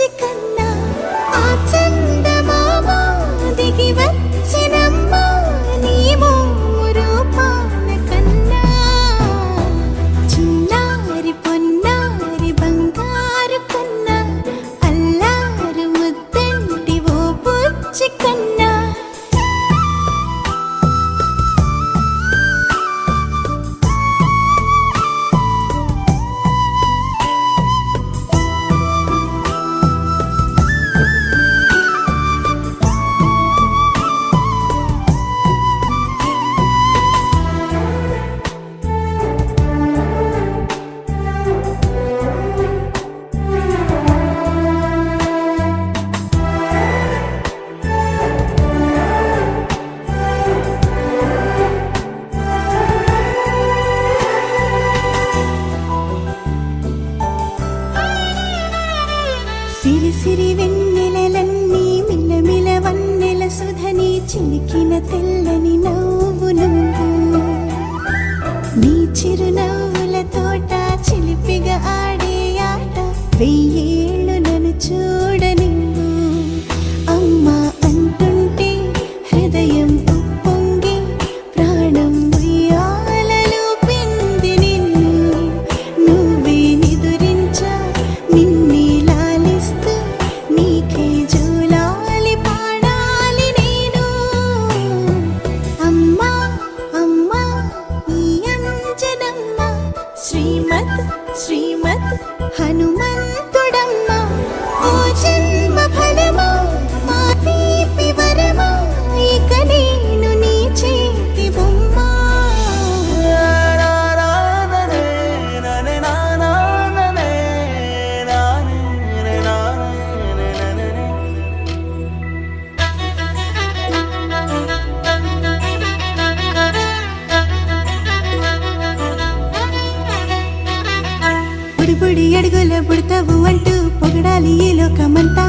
బుజ్జి కన్నా ఆ చందమామ దిగి వచ్చినమ్మ నీ రూపాన కన్నా చిన్నారి పొన్నారి బంగారు కన్నా అల్లారు ముద్దంటి ఓ బుజ్జి కన్నా సిరి సిరి వెన్నెలలన్నీ మిలమిల వన్నెల సుధని చిలికిన తెల్లని నవ్వు నువ్వు నీ చిరునవ్వుల తోట చిలిపిగా ఆడే ఆట వెయ్యేళ్ళు నన్ను చూడని అమ్మా అంటుంటే హృదయం ఉప్పొంగి ప్రాణం ఉయ్యాలలో పింది నిన్ను నువ్వే నిదురించా నిన్నే నీకే జూలాలి పాడాలి నేను అమ్మా అమ్మా ఈ అంజనమ్మ శ్రీమత్ శ్రీమత్ హనుమంతుడమ్మ ఓ జన్మ ఫలమా మా తీపి వరమా ఇక నేను నీ చేతి బొమ్మ బుడి బుడి అడుగుల బుడతావు అంటూ పొగడాలి ఈ లోకమంతా